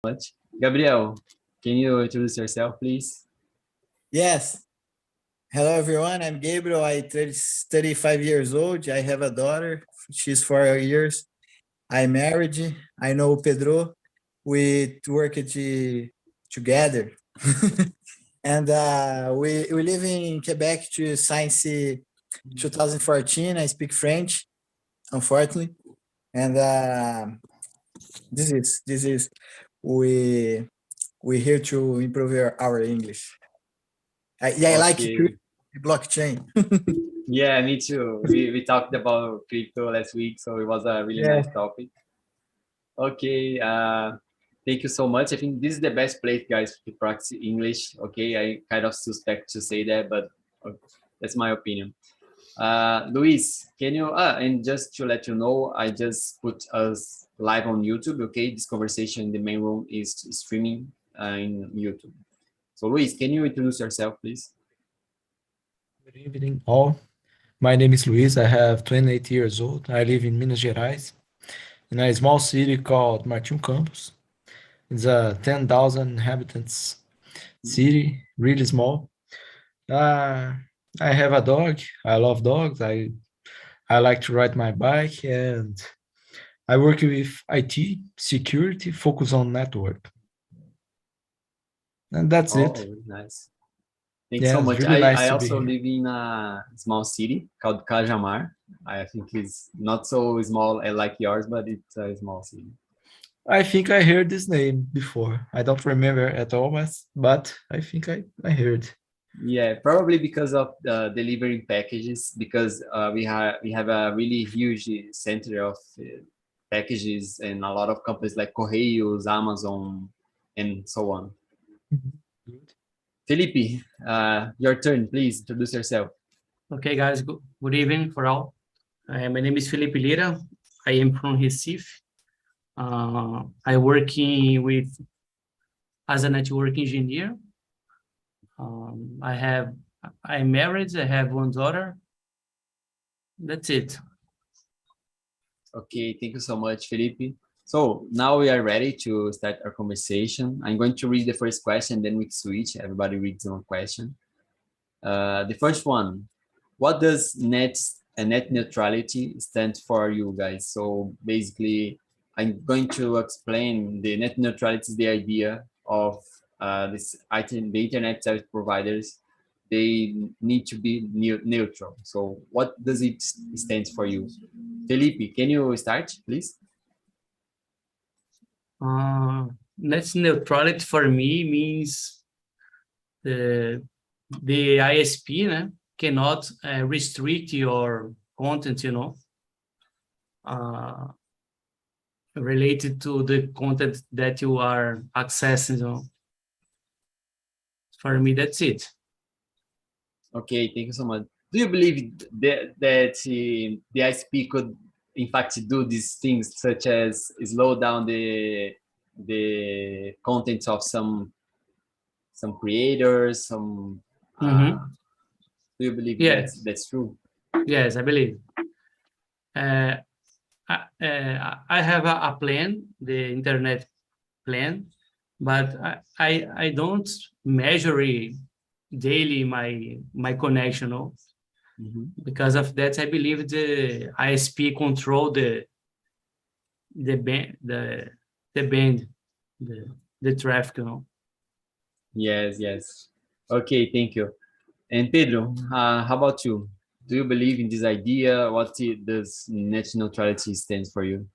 Much. Gabriel, can you introduce yourself, please? Yes. Hello, everyone. I'm Gabriel. I'm 35 years old. I have a daughter. She's 4 years. I'm married. I know Pedro. We worked together. And we live in Quebec since 2014. I speak French, unfortunately. And this is we here to improve our English. I like Okay. blockchain. Yeah, me too. We talked about crypto last week, so it was a really Yeah. nice topic. Okay. Thank you so much. I think this is the best place, guys, to practice English. Okay, I kind of suspect to say that, but that's my opinion. Luis, can you? And just to let you know, I just put us live on YouTube. Okay, this conversation in the main room is streaming in YouTube. So, Luis, can you introduce yourself, please? Good evening, all. My name is Luis. I have 28 years old. I live in Minas Gerais, in a small city called Martin Campos. It's a 10,000 inhabitants city, really small. Uh, I have a dog. I love dogs. I like to ride my bike, and I work with IT security, focus on network. And that's Oh, it. nice. Thanks Yeah, so it's much. really nice I to be also here. live in a small city called Cajamar. I think it's not so small like yours, but it's a small city. I think I heard this name before. I don't remember at all, but I think I heard. Yeah, probably because of the delivering packages, because we have a really huge center of packages and a lot of companies like Correios, Amazon, and so on. Good. Felipe, your turn, please introduce yourself. Okay, guys, good evening for all. My name is Felipe Lira. I am from Recife. I working with as a network engineer. I'm married. I have one daughter. That's it. Okay, thank you so much, Felipe. So now we are ready to start our conversation. I'm going to read the first question, then we switch. Everybody reads one question. The first one, what does net neutrality stand for you guys? So basically, I'm going to explain the net neutrality is the idea of this item, the internet service providers. They need to be neutral. So what does it stand for you? Felipe, can you start, please? Net neutrality for me means the ISP cannot restrict your content, related to the content that you are accessing. For me, that's it. Okay, thank you so much. Do you believe that the ISP could, in fact, do these things such as slow down the contents of some creators, some? Do you believe Yes. that's true? Yes, I believe. I have a plan, the internet plan, but I don't measure daily my connection. Because of that, I believe the ISP control the band, the traffic. Yes. Okay, thank you. And Pedro, how about you? Do you believe in this idea? Does net neutrality stands for you?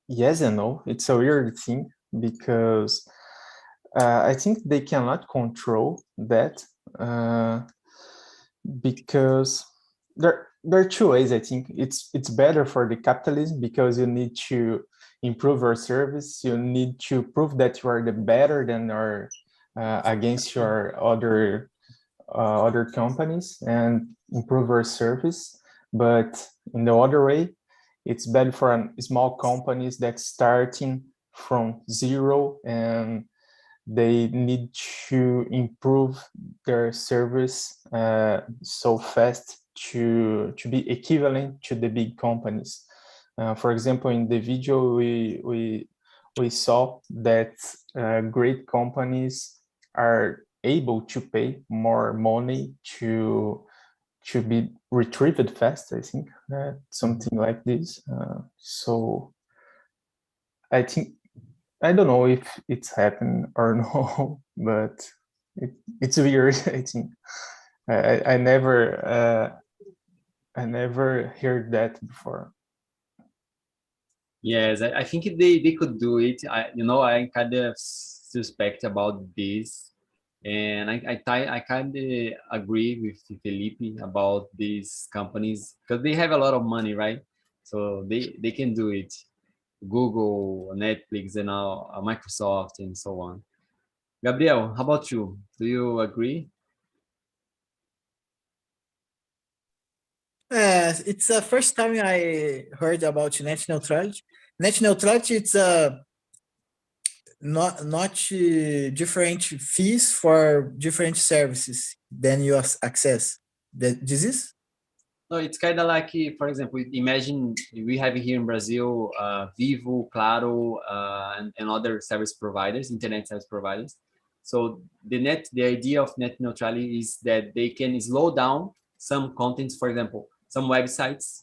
Yes and no. It's a weird thing because I think they cannot control that because there are two ways. I think it's better for the capitalism because you need to improve your service. You need to prove that you are the better than or against your other companies and improve your service. But in the other way, it's bad for small companies that starting from zero and they need to improve their service so fast to be equivalent to the big companies. For example, in the video, we saw that great companies are able to pay more money to be retrieved fast, I think, something like this. So I think, I don't know if it's happened or no, but it's weird. I think I never heard that before. Yes, I think they could do it. I kind of suspect about this, and I kind of agree with Felipe about these companies because they have a lot of money, right? So they can do it. Google, Netflix, and now Microsoft, and so on. Gabriel, how about you? Do you agree? It's the first time I heard about net neutrality. Net neutrality, it's not different fees for different services than you access. This is? No, it's kind of like, for example, imagine we have here in Brazil, Vivo, Claro, and other service providers, internet service providers. So the idea of net neutrality is that they can slow down some contents, for example, some websites,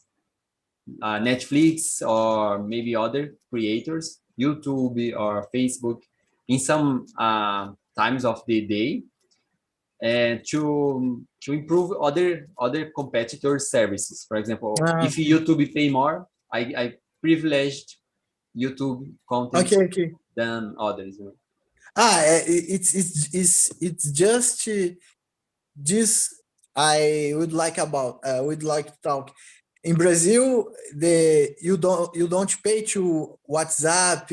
Netflix, or maybe other creators, YouTube or Facebook, in some times of the day, and to improve other competitors' services. For example, if YouTube pay more, I privileged YouTube content Okay. than others. It's just this I would like to talk. In Brazil, you don't pay to WhatsApp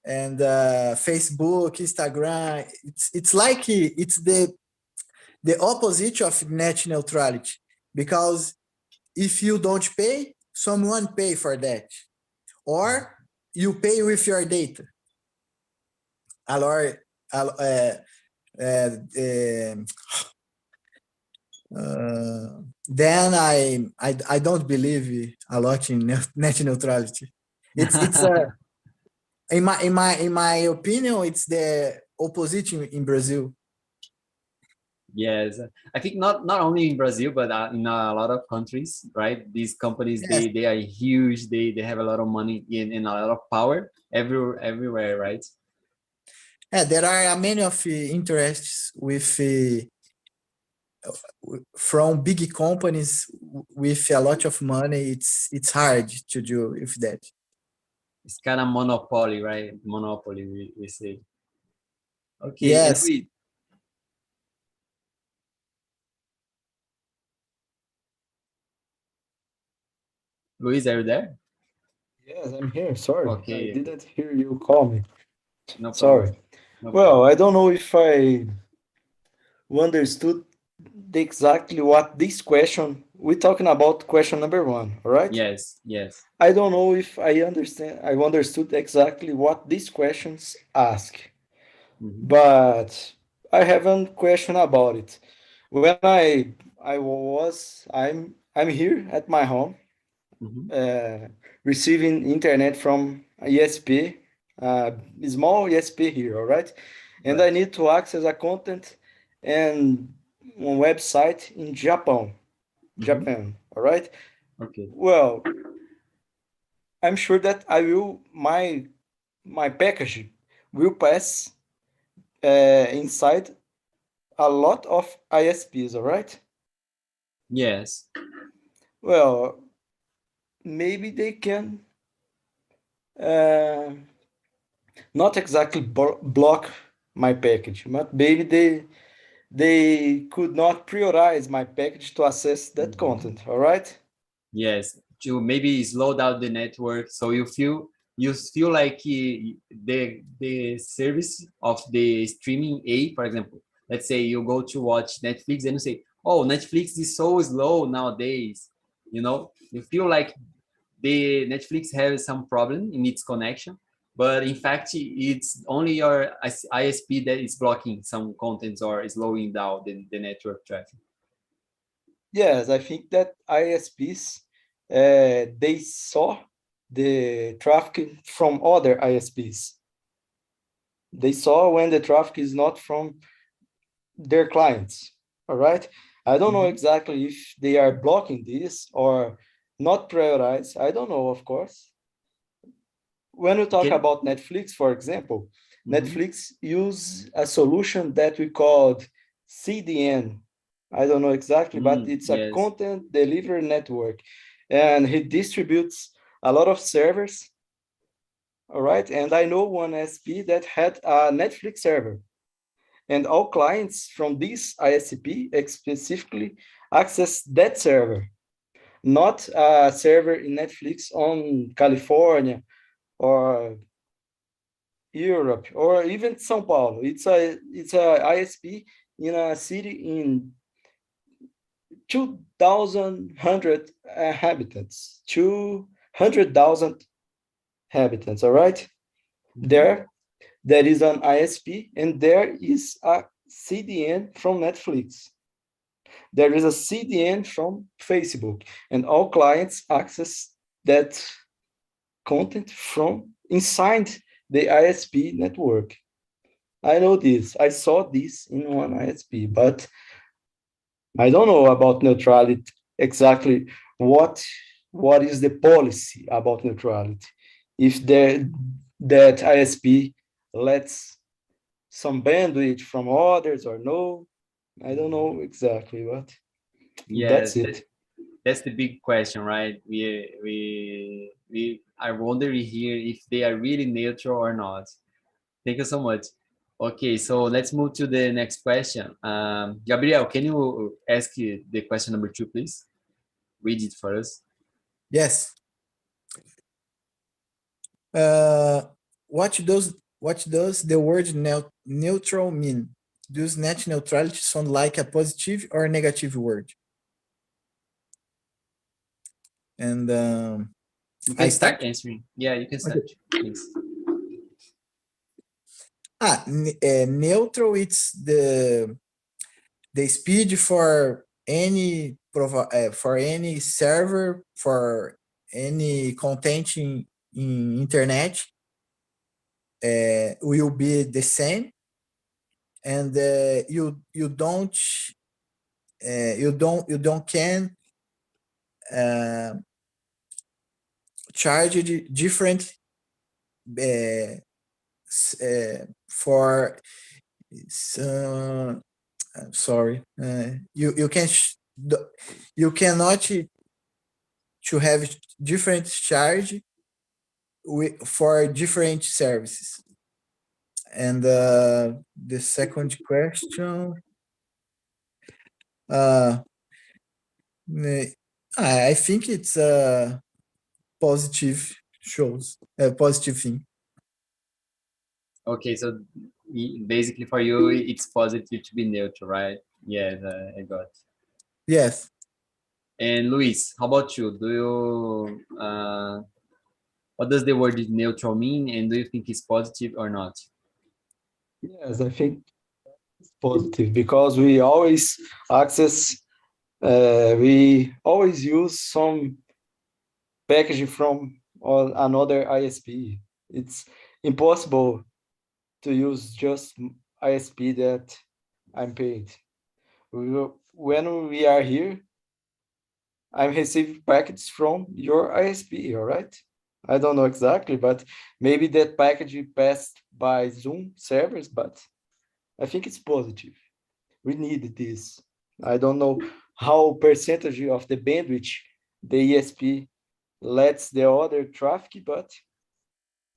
and Facebook, Instagram. It's like it's the opposite of net neutrality, because if you don't pay, someone pay for that, or you pay with your data. Alor, then I don't believe a lot in net neutrality. It's in my opinion, it's the opposite in Brazil. Yes, I think not only in Brazil, but in a lot of countries, right? These companies, Yes. they are huge. They have a lot of money and a lot of power everywhere, right? Yeah, there are many of interests with from big companies with a lot of money. It's hard to do with that. It's kind of monopoly, right? Monopoly, we say. Okay, Yes. and Luis, are you there? Yes, I'm here. Sorry, Okay. I didn't hear you call me. No problem. Sorry. No Well, problem. I don't know if I understood exactly what this question. We're talking about question number 1, all right? Yes. I don't know if I understood exactly what these questions ask, but I have a question about it. When I'm here at my home, receiving internet from a ESP, small ESP here, all right? And I need to access a content and one website in Japan, all right? Okay. Well, I'm sure that my package will pass inside a lot of ISPs, all right? Yes. Well, maybe they can not exactly block my package, but maybe they could not prioritize my package to access that content, all right? Yes. To maybe slow down the network, so you feel like the service of the streaming aid, for example. Let's say you go to watch Netflix and you say, "Oh, Netflix is so slow nowadays." You feel like the Netflix has some problem in its connection, but in fact, it's only your ISP that is blocking some contents or slowing down the network traffic. Yes, I think that ISPs they saw the traffic from other ISPs. They saw when the traffic is not from their clients, all right? I don't know exactly if they are blocking this or not prioritize. I don't know, of course. When we talk about Netflix, for example, Netflix use a solution that we called CDN. I don't know exactly, but it's a content delivery network. And he distributes a lot of servers, all right? And I know one SP that had a Netflix server. And all clients from this ISP specifically access that server, not a server in Netflix on California or Europe or even São Paulo. It's a ISP in a city in 2,000 inhabitants, 200,000 inhabitants, all right? There is an ISP and there is a CDN from Netflix. There is a CDN from Facebook, and all clients access that content from inside the ISP network. I know this. I saw this in one ISP, but I don't know about neutrality exactly. What is the policy about neutrality? If that ISP lets some bandwidth from others or no, I don't know exactly, but that's it. That's the big question, right? We are wondering here if they are really neutral or not. Thank you so much. Okay, so let's move to the next question. Gabriel, can you ask the question number 2, please? Read it for us. Yes. What does the word neutral mean? Does net neutrality sound like a positive or a negative word? And you can start answering. Yeah, you can start. Okay. Neutral, it's the speed for any server, for any content in internet will be the same, and you don't can charge different for sorry, you cannot to have different charge for different services. And the second question, I think it's a positive positive thing. Okay, so basically for you, it's positive to be neutral, right? Yes, I got. Yes. And Luis, how about you? Do you what does the word neutral mean, and do you think it's positive or not? Yes, I think it's positive because we always access, we always use some packaging from another ISP. It's impossible to use just ISP that I'm paid. When we are here, I'm receiving packets from your ISP, all right? I don't know exactly, but maybe that package passed by Zoom servers, but I think it's positive. We need this. I don't know how percentage of the bandwidth the ESP lets the other traffic, but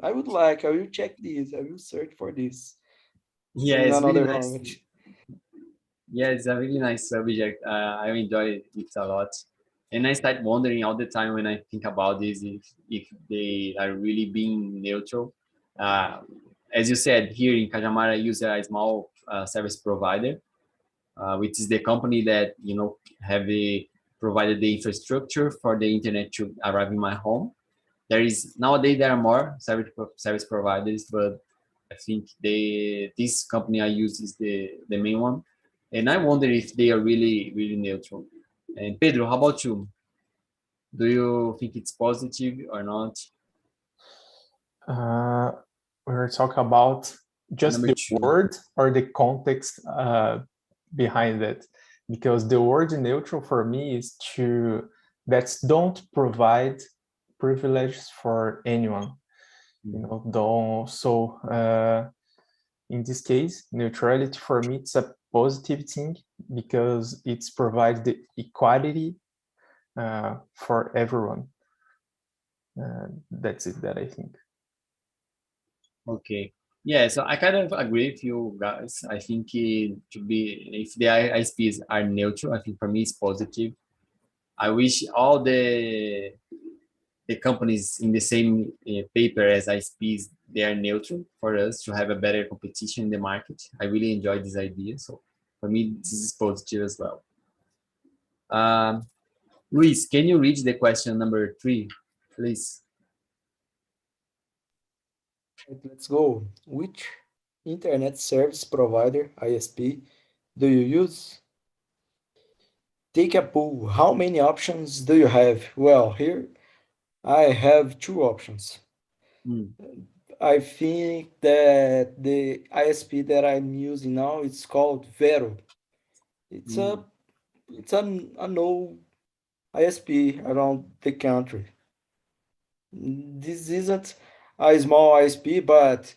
I will check this. I will search for this. Yeah, in it's another really nice. moment. Yeah, it's a really nice subject. I enjoy it a lot. And I start wondering all the time when I think about this, if they are really being neutral. As you said, here in Cajamar, I use a small service provider, which is the company that, have provided the infrastructure for the internet to arrive in my home. Nowadays there are more service providers, but I think this company I use is the main one. And I wonder if they are really, really neutral. And Pedro, how about you? Do you think it's positive or not? We're talking about just Number the 2. word or the context behind it, because the word neutral for me is that don't provide privileges for anyone. You know, don't. So in this case, neutrality for me, it's a positive thing because it provides the equality for everyone. That's it that I think. Okay. Yeah, so I kind of agree with you guys. I think it should be, if the ISPs are neutral, I think for me it's positive. I wish all the companies in the same paper as ISPs, they are neutral for us to have a better competition in the market. I really enjoy this idea. So for me, this is positive as well. Luis, can you read the question number 3, please? Let's go. Which internet service provider, ISP, do you use? Take a poll. How many options do you have? Well, here I have 2 options. I think that the ISP that I'm using now, it's called Vero. It's a no ISP around the country. This isn't a small ISP, but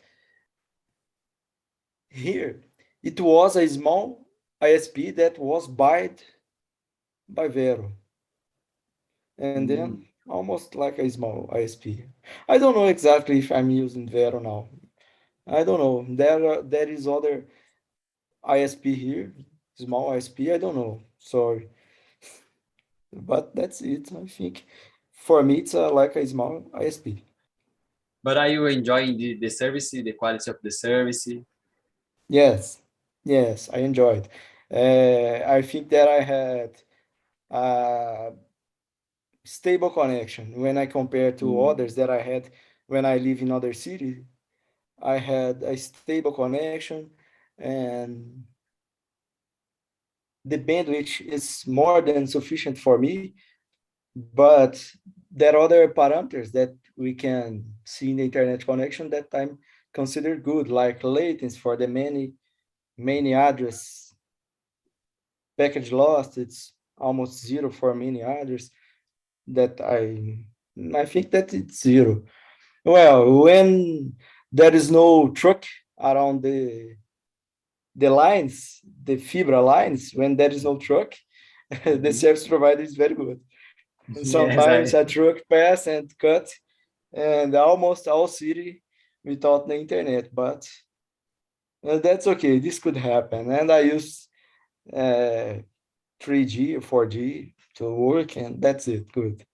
here it was a small ISP that was bought by Vero, and then almost like a small ISP. I don't know exactly if I'm using Vero now. I don't know. There is other ISP here, small ISP. I don't know. Sorry, but that's it. I think for me it's like a small ISP. But are you enjoying the service, the quality of the service? Yes, I enjoyed. I think that I had a stable connection when I compare to others that I had when I live in other city. I had a stable connection, and the bandwidth is more than sufficient for me. But there are other parameters that we can see in the internet connection that I'm considered good, like latency for the many address. Package lost, it's almost 0 for many address. That I think that it's 0. Well, when there is no truck around the lines, the fibra lines, when there is no truck, the service provider is very good. And sometimes a truck pass and cut, and almost all city without the internet, but that's okay. This could happen. And I use 3G or 4G to work, and that's it. Good.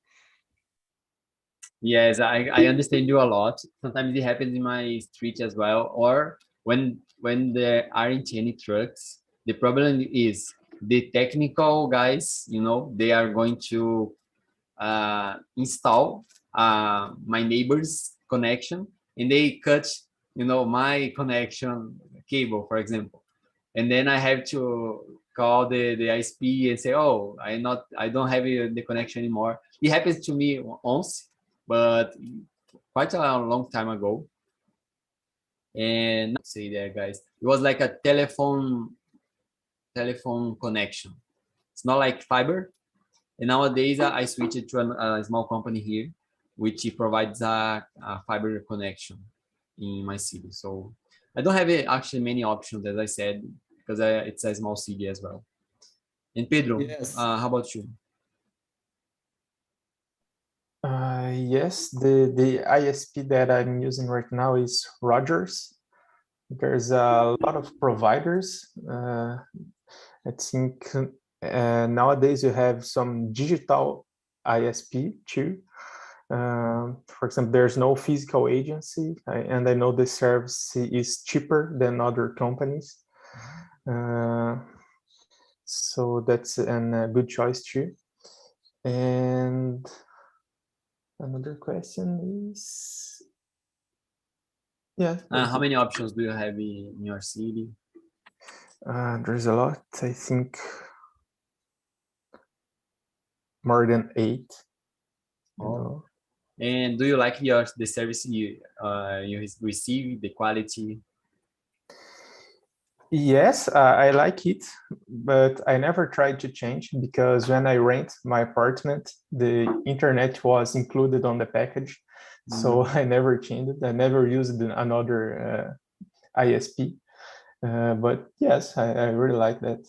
Yes, I understand you a lot. Sometimes it happens in my street as well, or when there aren't any trucks. The problem is the technical guys, you know, they are going to install my neighbor's connection, and they cut, you know, my connection cable, for example, and then I have to call the ISP and say, oh, I don't have the connection anymore. It happens to me once, but quite a long time ago. And say there, guys, it was like a telephone connection. It's not like fiber. And nowadays I switched to a small company here, which provides a fiber connection in my city. So I don't have actually many options, as I said, because it's a small city as well. And Pedro, Yes. how about you? Yes, the ISP that I'm using right now is Rogers. There's a lot of providers. I think nowadays you have some digital ISP too. For example, there's no physical agency, and I know the service is cheaper than other companies. So that's a good choice too. And another question is, yeah. How many options do you have in your city? There's a lot. I think more than 8. You know. And do you like the service you receive, the quality? Yes, I like it, but I never tried to change because when I rent my apartment, the internet was included on the package. So I never changed it. I never used another ISP. But yes, I really like that.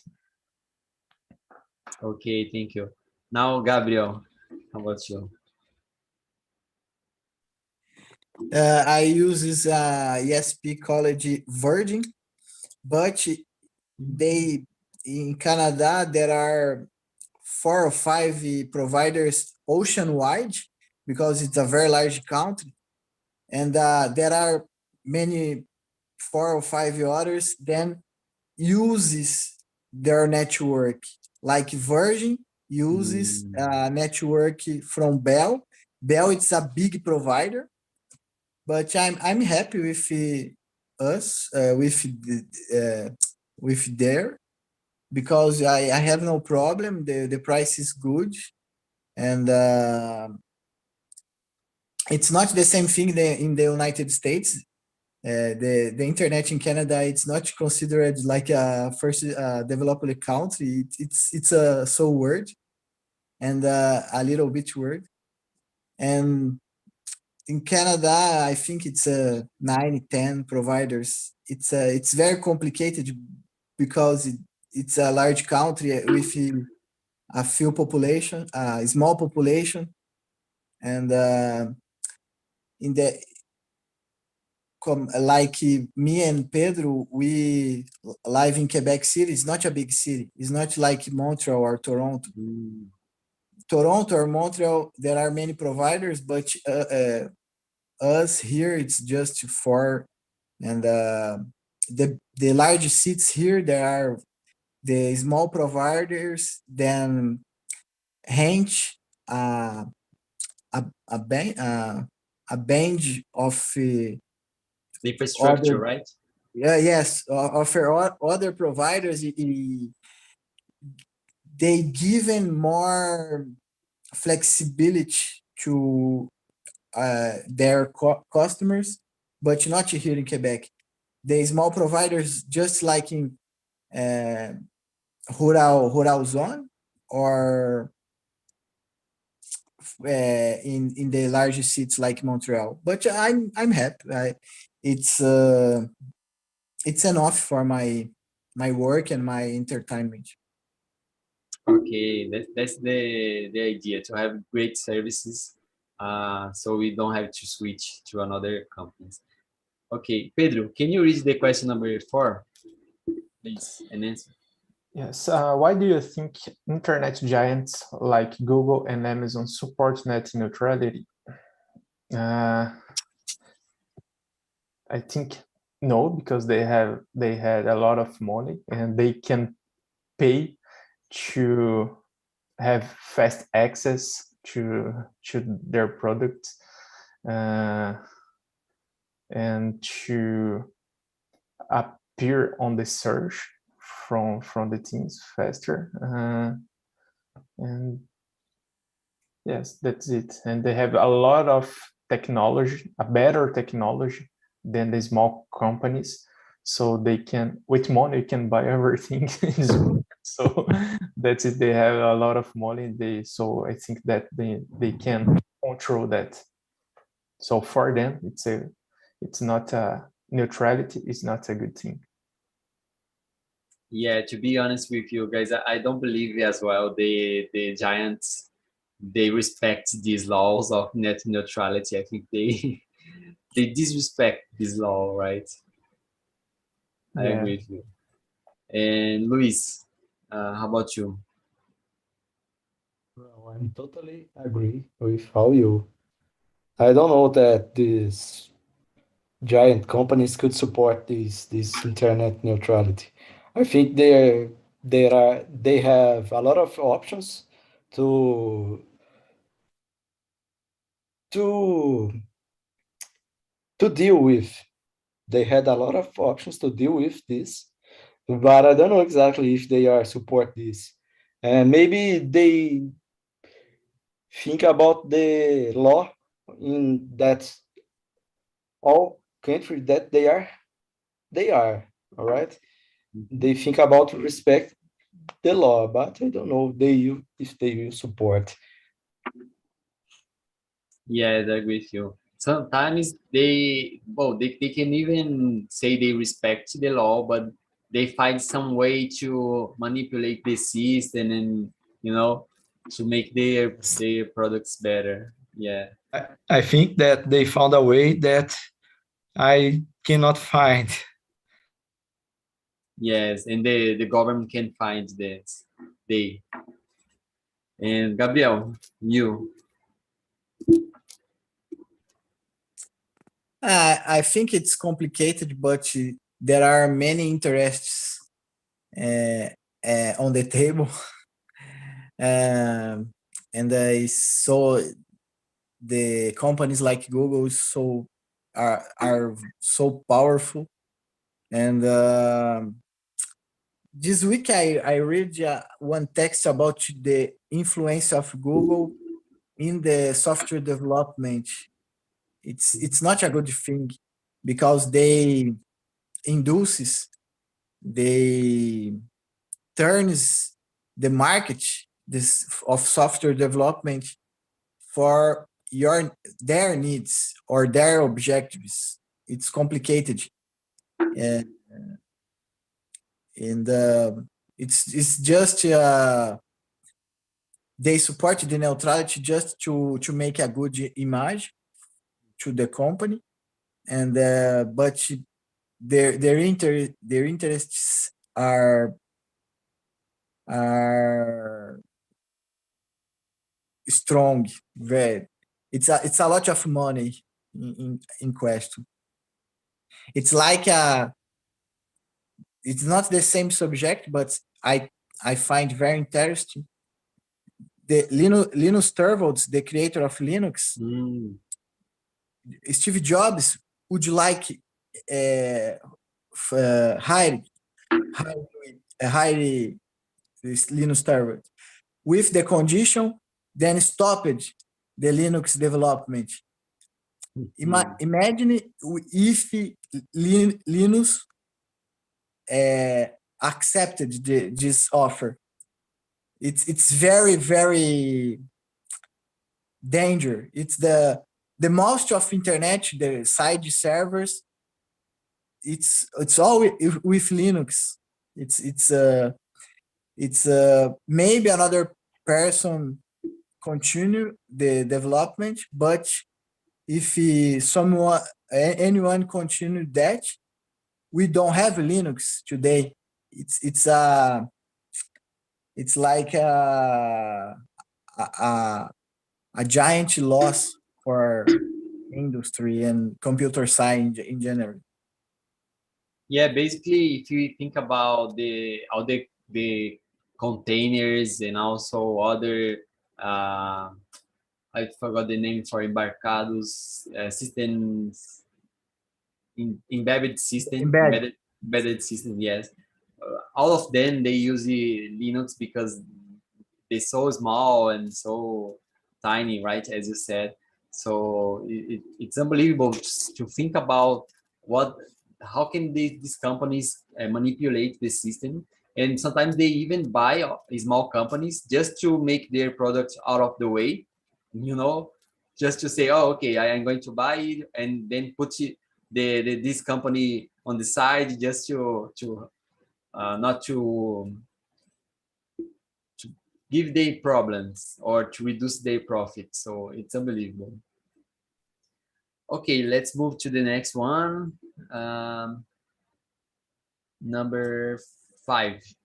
Okay, thank you. Now, Gabriel, how about you? I use this ESP college Virgin, but they in Canada there are 4 or 5 providers ocean-wide because it's a very large country, and there are many 4 or 5 others then uses their network. Like Virgin uses a network from Bell. Bell it's a big provider, but I'm happy with us with there because I have no problem. The price is good, and it's not the same thing in the United States. The internet in Canada, it's not considered like a first developed country. It's a so word and a little bit word. And in Canada, I think it's 9, 10 providers. It's very complicated because it's a large country with a few population, a small population, and in the like me and Pedro, we live in Quebec City. It's not a big city. It's not like Montreal or Toronto. Toronto or Montreal, there are many providers, but us here, it's just 4. And the large cities here, there are the small providers, then Hench, a band of The infrastructure, other, right? yes, offer other providers. They given more flexibility to their customers, but not here in Quebec. The small providers, just like in rural zone or in the large cities like Montreal. But I'm happy. It's enough for my work and my entertainment. Okay, that's the idea, to have great services, so we don't have to switch to another companies. Okay, Pedro, can you read the question number 4, please, and answer? Yes. Why do you think internet giants like Google and Amazon support net neutrality? I think no, because they had a lot of money and they can pay to have fast access to their products and to appear on the search from the teams faster. And yes, that's it. And they have a lot of technology, a better technology than the small companies. So they can, with money, you can buy everything. So that's it. They have a lot of money. So I think that they can control that. So for them, it's not a neutrality. It's not a good thing. Yeah, to be honest with you guys, I don't believe as well the giants, they respect these laws of net neutrality. I think they they disrespect this law, right? I agree with you. And Luis, how about you? Well, I'm totally agree with how you. I don't know that these giant companies could support this internet neutrality. I think they have a lot of options to to to deal with. They had a lot of options to deal with this, but I don't know exactly if they are support this. And maybe they think about the law in that all countries that they are, all right? They think about respect the law, but I don't know if they will support. Yeah, I agree with you. Sometimes they can even say they respect the law, but they find some way to manipulate the system and to make their products better. Yeah. I think that they found a way that I cannot find. Yes, and the government can find this. They and Gabriel, you. I think it's complicated, but there are many interests on the table. And so the companies like Google are so powerful. And this week I read one text about the influence of Google in the software development. It's not a good thing because they turns the market of software development for their needs or their objectives. It's complicated, and it's just they support the neutrality just to make a good image to the company, and but their interests are strong. Very, it's a lot of money in question. It's like it's not the same subject, but I find very interesting. The Linus Torvalds, the creator of Linux, Steve Jobs would like hire this Linus Torvalds with the condition, then stopped the Linux development. Imagine if Linus accepted this offer. It's very, very danger. It's the most of internet, the side servers. It's all with Linux. It's maybe another person continue the development, but if anyone continue that, we don't have Linux today. It's like a giant loss for industry and computer science in general. Yeah, basically, if you think about all the containers and also other I forgot the name for embarcados systems, embedded system, embedded system. Yes, all of them they use the Linux because they're so small and so tiny, right? As you said, so it's unbelievable to think about how can these companies manipulate the system, and sometimes they even buy small companies just to make their products out of the way, just to say, oh, okay, I am going to buy it, and then put this company on the side just to not to give their problems or to reduce their profit. So it's unbelievable. Okay, let's move to the next one. Number 5.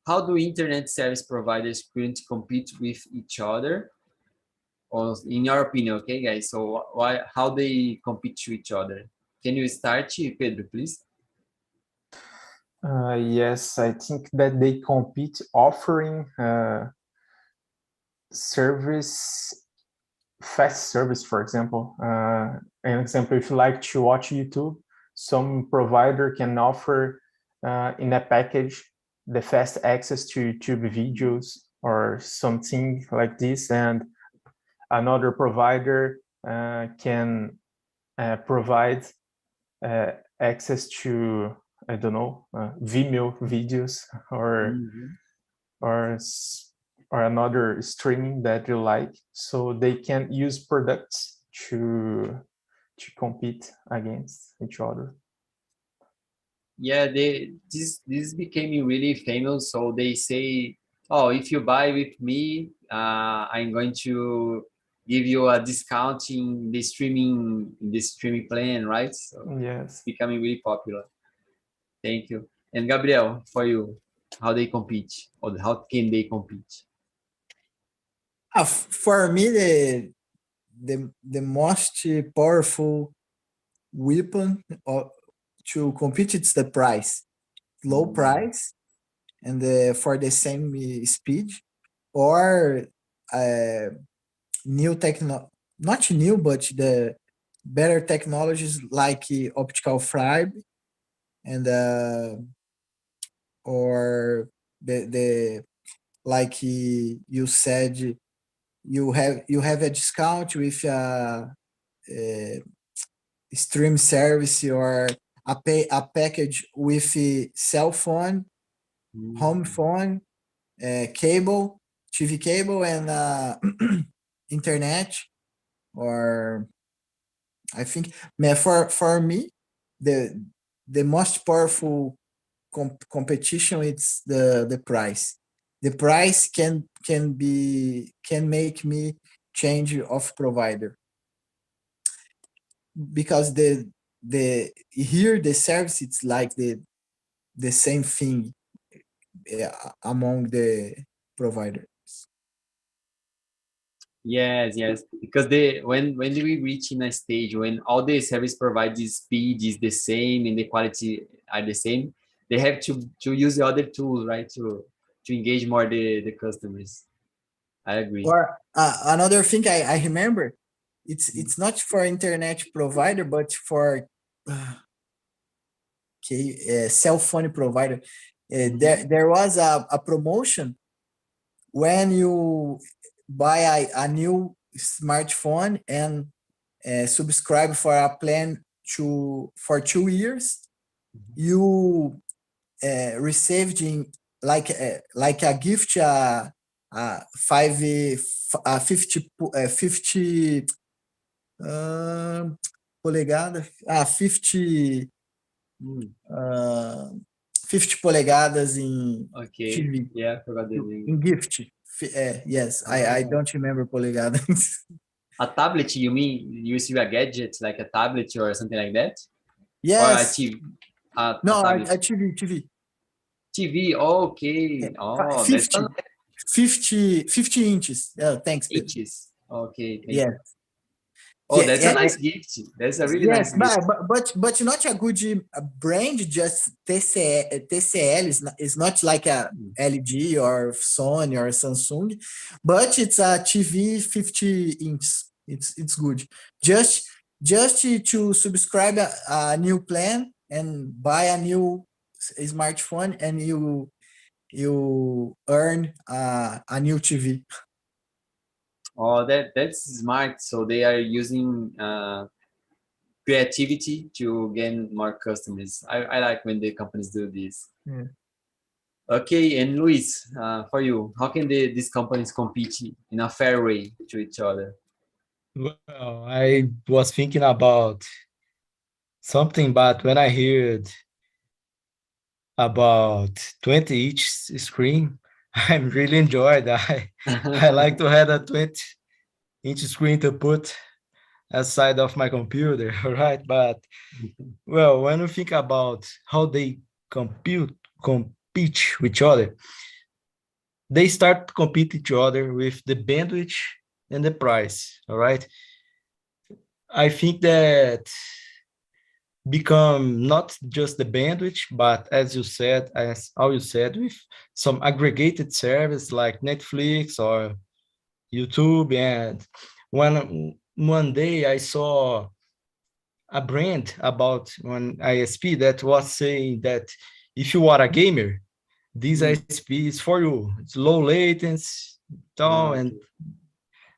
How do internet service providers currently compete with each other? Or in your opinion, okay, guys? So how they compete to each other? Can you start, Pedro, please? Yes, I think that they compete offering fast service, for example. An example, if you like to watch YouTube, some provider can offer in a package the fast access to YouTube videos or something like this, and another provider can provide access to, I don't know, Vimeo videos or another streaming that you like, so they can use products to compete against each other. Yeah, this became really famous. So they say, oh, if you buy with me, I'm going to give you a discount in the streaming plan, right? So Yes, it's becoming really popular. Thank you. And Gabriel, for you, how they compete, or how can they compete? For me, the most powerful weapon to compete, it's the price, low price, and for the same speed, or new not new, but the better technologies like optical fiber, and or the like you said, you have a discount with a stream service, or a package with a cell phone, home phone, cable, TV cable, and internet. Or I think for me, the most powerful competition, it's the price. The price can make me change of provider, because the here the service, it's like the same thing among the providers. Yes, because when we reach in a stage when all the service providers speed is the same and the quality are the same, they have to use the other tools, right, to engage more the customers. I agree. Or another thing I remember, it's not for internet provider, but for cell phone provider. There was a promotion when you buy a new smartphone and subscribe for a plan for 2 years, you received in like a gift, 50 polegadas, 50 polegadas in Okay. TV. Yeah, I forgot the name. In gift. Yes, I don't remember polegadas. A tablet, you mean? You receive a gadget like a tablet or something like that? Yes. Or a TV? No, tablet. a TV. TV, okay. Oh, 50, that's 50 inches. Thanks, Pedro. inches. Okay, thank Yeah. you. Oh, that's a Yeah, nice gift. That's a really yes, nice gift. but not a good brand. Just TCL is not like a LG or Sony or Samsung, but it's a TV 50 inch. It's good. Just to subscribe a new plan and buy a new smartphone, and you earn a new TV. Oh, that's smart. So they are using creativity to gain more customers. I like when the companies do this. Yeah. Okay, and Luis, for you, how can these companies compete in a fair way to each other? Well, I was thinking about something, but when I heard about 20 each screen, I'm really enjoyed. I like to have a 20-inch screen to put aside of my computer, right? But well, when you think about how they compete with each other, they start to compete each other with the bandwidth and the price, all right? I think that become not just the bandwidth, but as how you said, with some aggregated service like Netflix or YouTube. And one day I saw a brand about one ISP that was saying that if you are a gamer, this ISP is for you. It's low latency, and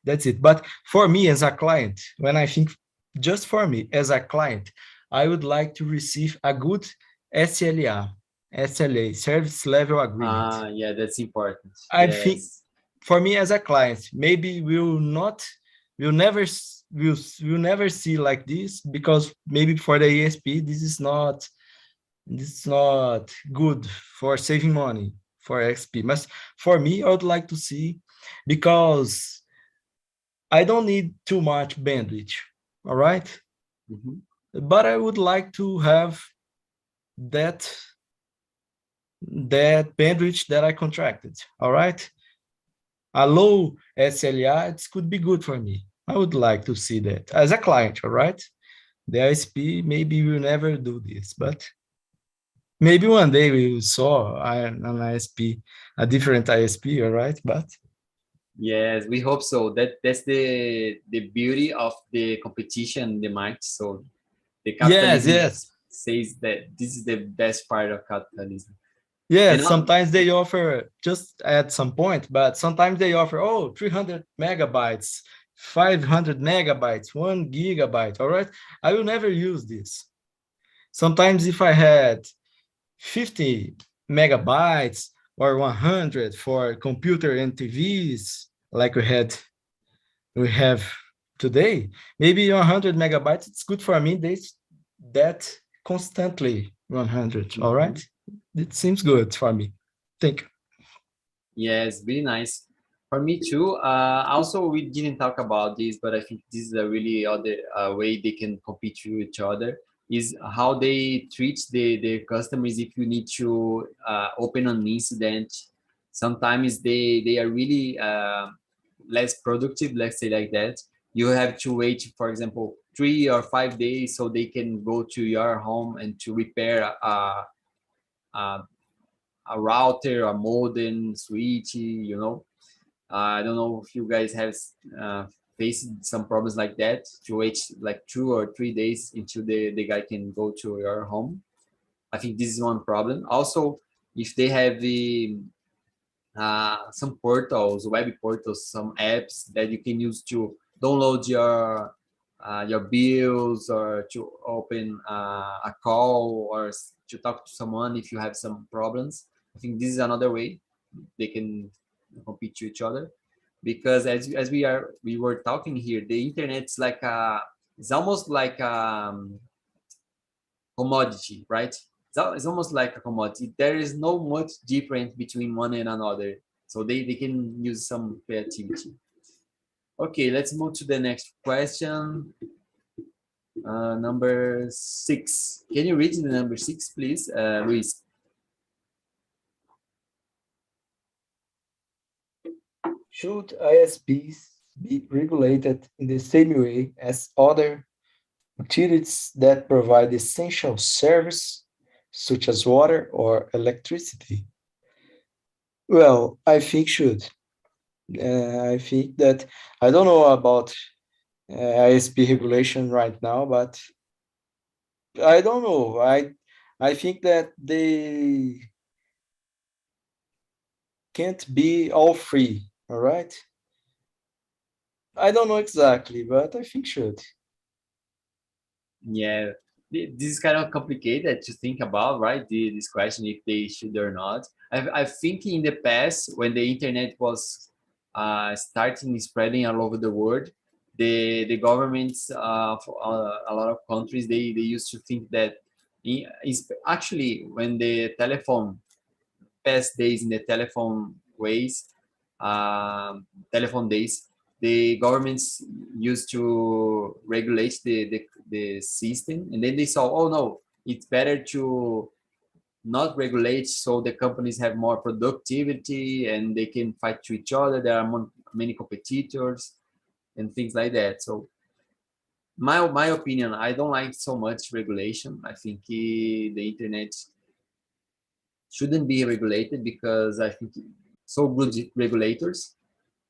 That's it. But for me as a client, when I think just for me as a client, I would like to receive a good SLA, service level agreement. Yeah, that's important. I Yes. think for me as a client, maybe we'll never see like this, because maybe for the ESP, this is not good for saving money for XP. But for me, I would like to see, because I don't need too much bandwidth, all right? Mhm. But I would like to have that bandwidth that I contracted, all right? A low SLA, it could be good for me. I would like to see that as a client, all right? The ISP maybe will never do this, but maybe one day we will saw an ISP, a different ISP, all right? But Yes, we hope so. That's the beauty of the competition in the market. So the capitalism yes. says that this is the best part of capitalism. Yeah, And sometimes they offer just at some point, but sometimes they offer, 300 megabytes, 500 megabytes, 1 gigabyte, all right? I will never use this. Sometimes if I had 50 megabytes or 100 for computer and TVs, like we have today, maybe 100 megabytes, it's good for me. That constantly 100, all right? It seems good for me. Thank you. yes, really nice. For me too. Also, we didn't talk about this, but I think this is a really other way they can compete with each other, is how they treat the customers if you need to open an incident. Sometimes they are really less productive, let's say like that. You have to wait, for example, 3 or 5 days so they can go to your home and to repair a a router, a modem, switch, you know. I don't know if you guys have faced some problems like that, to wait like 2 or 3 days until the guy can go to your home. I think this is one problem. Also, if they have some portals, web portals, some apps that you can use to download your bills, or to open a call, or to talk to someone if you have some problems. I think this is another way they can compete to each other, because as we were talking here, the internet's like it's almost like commodity, right? It's almost like a commodity. There is no much difference between one and another, so they can use some creativity. Okay, let's move to the next question. Number 6. Can you read the number 6, please, Luis? Should ISPs be regulated in the same way as other utilities that provide essential service, such as water or electricity? Well, I think should. I think that I don't know about ISP regulation right now, but I don't know. I think that they can't be all free. All right. I don't know exactly, but I think should. Yeah, this is kind of complicated to think about, right? This question, if they should or not. I think in the past, when the internet was starting spreading all over the world, the governments for a lot of countries, they used to think that actually, when the telephone past days, in the telephone ways, telephone days, the governments used to regulate the system, and then they saw, oh no, it's better to not regulate, so the companies have more productivity and they can fight to each other. There are many competitors and things like that. So my opinion, I don't like so much regulation. I think the internet shouldn't be regulated, because I think so good regulators.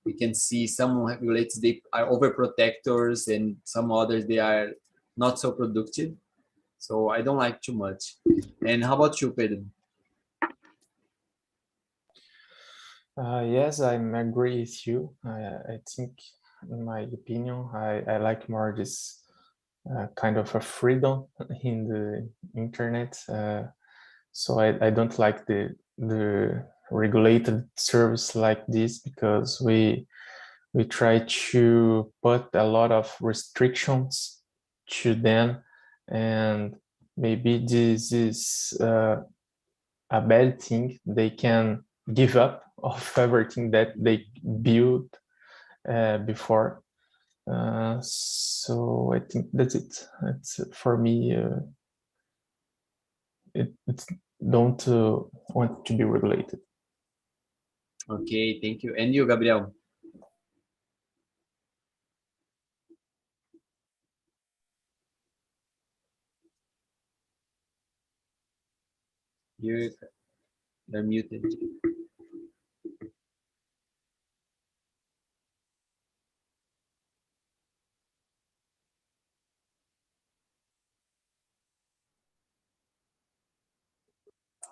We can see some regulators, they are overprotectors, and some others, they are not so productive. So I don't like too much. And how about you, Pedro? Yes, I agree with you. I think in my opinion. I like more this kind of a freedom in the internet. So I don't like the regulated service like this, because we try to put a lot of restrictions to them, and maybe this is a bad thing. They can give up of everything that they built before. So I think that's it. It's for me. It's don't want to be regulated. Okay, thank you. And you, Gabriel? You're muted.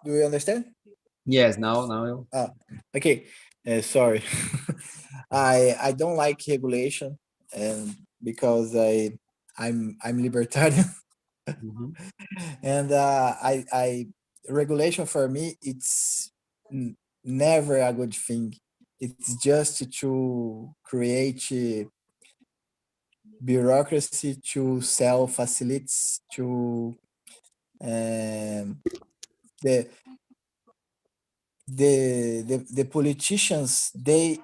Do you understand? Yes, now. Okay. Sorry. I don't like regulation, and because I'm libertarian, Mhm. and I regulation for me it's never a good thing. It's just to create bureaucracy, to sell facilities, to the the politicians, they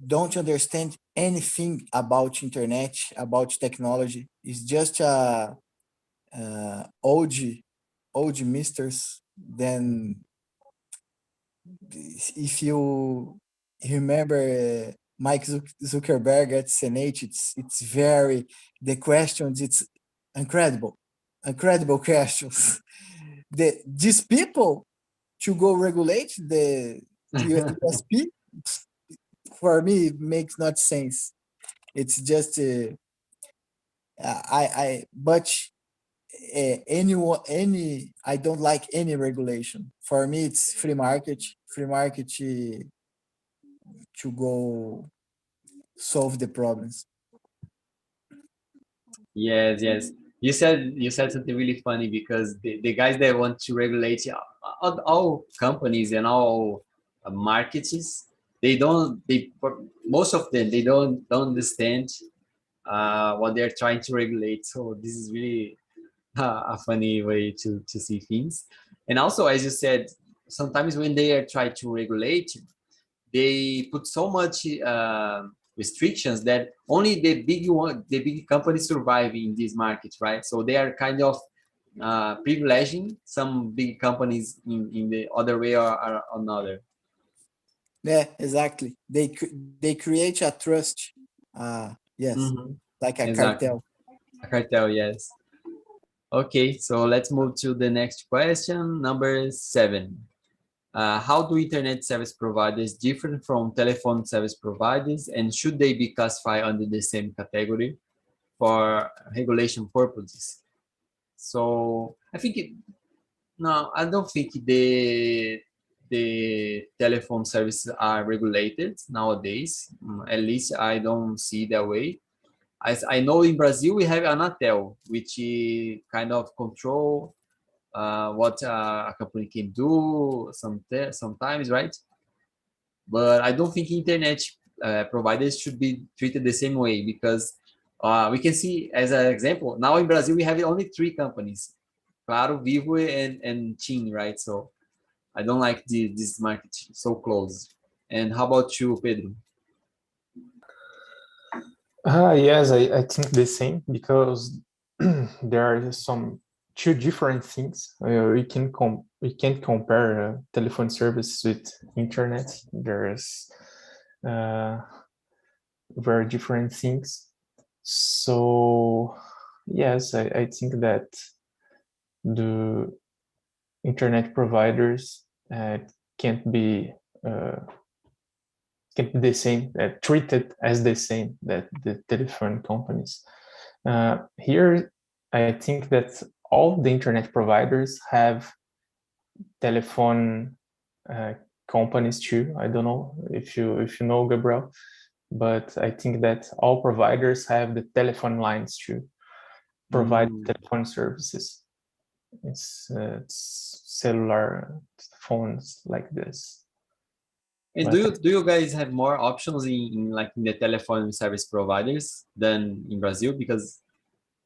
don't understand anything about internet, about technology. It's just old misters. Then if you remember Mike Zuckerberg at Senate, it's very, the questions, it's incredible questions. These people to go regulate the USP, for me it makes not sense. It's just but any I don't like any regulation. For me it's free market to go solve the problems. Yes. You said something really funny, because the guys that want to regulate all companies and all markets, for most of them, they don't understand what they're trying to regulate. So this is really a funny way to see things. And also, as you said, sometimes when they are trying to regulate, they put so much restrictions that only the big companies survive in this market, right? So they are kind of privileging some big companies in the other way or another. Yeah, exactly. They create a trust. Yes, Mhm. like a Exactly. cartel. A cartel, yes. Okay, so let's move to the next question, number 7. How do internet service providers differ from telephone service providers, and should they be classified under the same category for regulation purposes? So no, I don't think the telephone services are regulated nowadays. At least I don't see that way. As I know, in Brazil we have Anatel, which kind of control what a company can do sometimes, right? But I don't think internet providers should be treated the same way, because we can see, as an example, now in Brazil we have only 3 companies: Claro, Vivo, and TIM, right? So I don't like this market so close. And how about you, Pedro? Yes, I think the same, because there are some two different things. We can't compare telephone service with internet. There's very different things. So yes, I think that the internet providers can't be the same, treated as the same that the telephone companies. Here, I think that all the internet providers have telephone companies too. I don't know if you know, Gabriel. but I think that all providers have the telephone lines to provide telephone services. It's cellular phones like this. And do you guys have more options in the telephone service providers than in Brazil? Because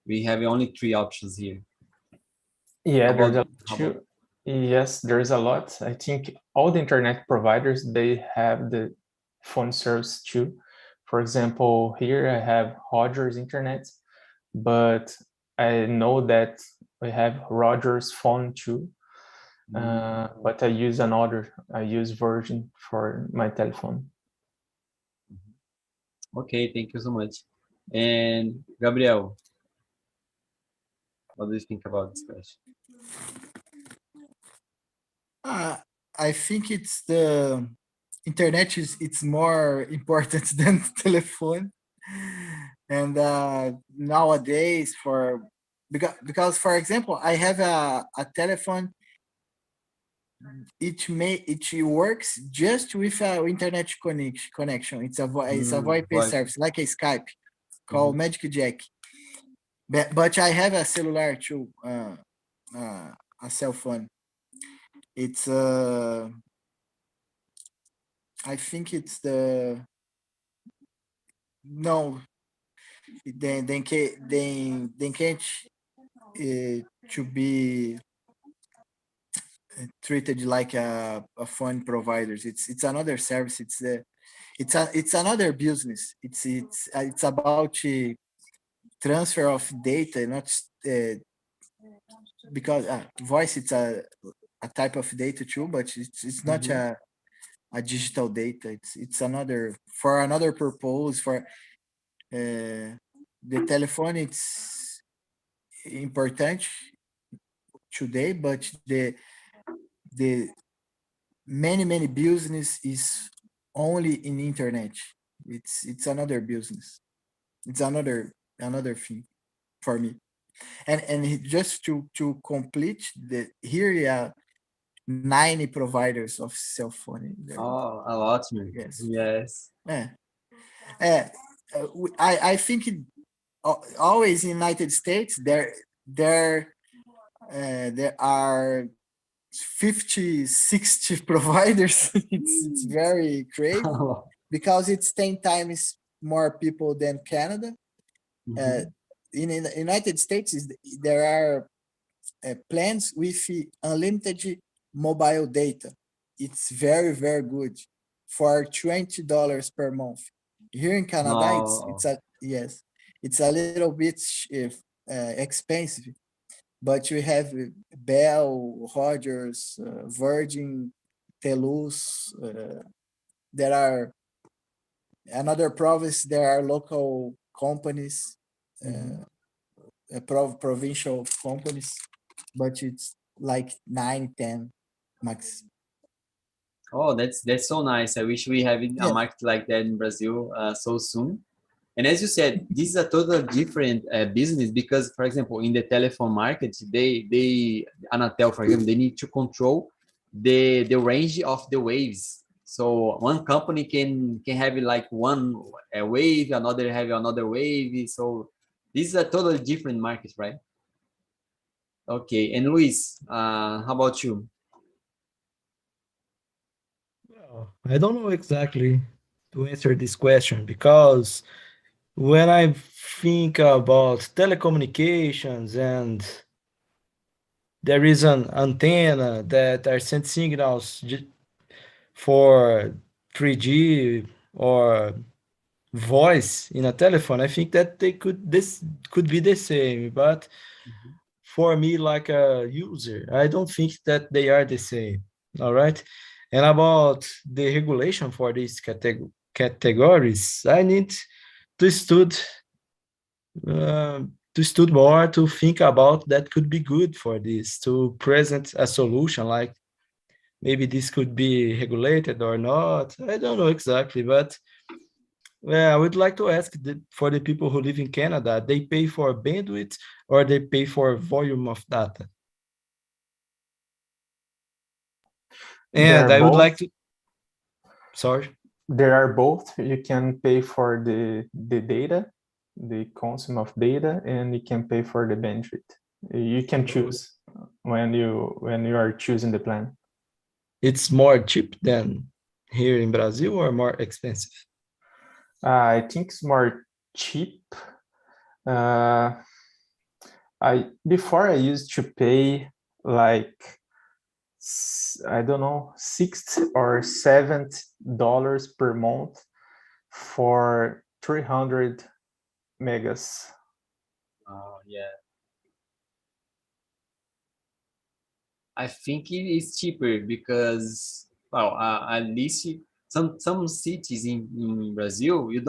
we have only 3 options here. Yeah, yes, there's a lot. I think all the internet providers, they have the phone service too. For example, here I have Rogers Internet, but I know that we have Rogers phone too. But I use Virgin for my telephone. Okay, thank you so much. And Gabriel, what do you think about this question? I think it's the internet it's more important than telephone. And nowadays because for example, I have a telephone. It works just with internet connection. It's a VoIP service like a Skype called Magic Jack. But I have a cellular too, a cell phone. It's I think it's they can't to be treated like a phone providers. It's another service. It's another business. It's about transfer of data, not because voice it's a type of data too, but it's not a digital data. It's another for another purpose. For the telephone, it's important today, but the many business is only in internet. It's another business. It's another thing for me. And just to complete here 90 providers of cell phone. Oh, a lot, man. Yes. I think always in United States there are 50, 60 providers. It's very crazy because it's 10 times more people than Canada. In the United States, there are plans with unlimited mobile data. It's very, very good for $20 per month. Here in Canada, it's a little bit expensive, but you have Bell, Rogers, Virgin, Telus. There are another province. There are local companies, provincial companies, but it's like 9, 10 max. Oh, that's so nice. I wish we have a market like that in Brazil so soon. And as you said, this is a totally different business because, for example, in the telephone market, they Anatel, for example, they need to control the range of the waves. So one company can have like one wave, another have another wave. So this is a totally different market, right? Okay, and Luis, how about you? Well, I don't know exactly to answer this question because when I think about telecommunications and there is an antenna that are sent signals for 3G or voice in a telephone, I think that this could be the same, but for me, like a user, I don't think that they are the same. All right. And about the regulation for these categories, I need to study more to think about that could be good for this, to present a solution like maybe this could be regulated or not. I don't know exactly, but I would like to ask for the people who live in Canada, they pay for bandwidth or they pay for volume of data? And I would like to, sorry. there are both. You can pay for the data, the consume of data, and you can pay for the bandwidth. You can choose when you are choosing the plan. It's more cheap than here in Brazil or more expensive? I think it's more cheap. Before I used to pay like, I don't know, $60 or $70 per month for 300 megas. Yeah. I think it is cheaper because, well, at least some cities in Brazil, you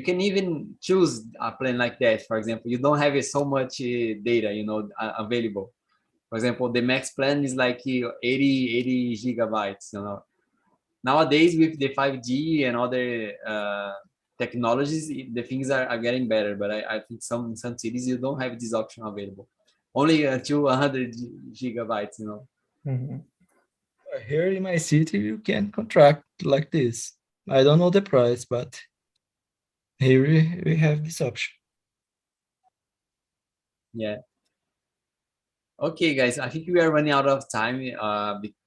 can even choose a plan like that. For example, you don't have so much data, available. For example, the max plan is like 80 gigabytes, Nowadays, with the 5G and other technologies, the things are getting better. But I think in some cities, you don't have this option available. Only until 100 gigabytes, Mhm. Here in my city, you can contract like this. I don't know the price, but here we have this option. Yeah. Okay, guys, I think we are running out of time.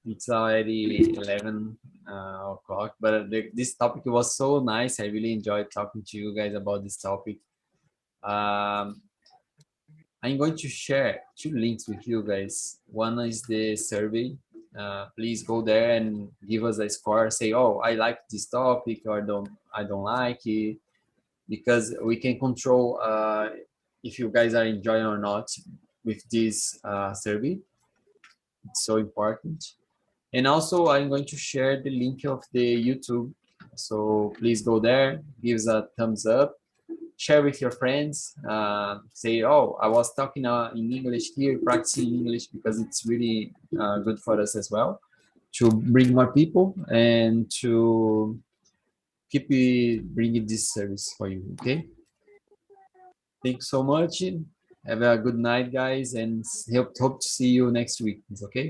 It's already 11 o'clock, but this topic was so nice. I really enjoyed talking to you guys about this topic. I'm going to share 2 links with you guys. One is the survey. Please go there and give us a score. Say, oh, I like this topic, or I don't like it, because we can control if you guys are enjoying or not with this survey. It's so important. And also, I'm going to share the link of the YouTube. So please go there, give us a thumbs up, share with your friends, say, oh, I was talking in English here, practicing English, because it's really good for us as well, to bring more people and to keep bringing this service for you, okay? Thanks so much. Have a good night, guys, and hope to see you next week, okay?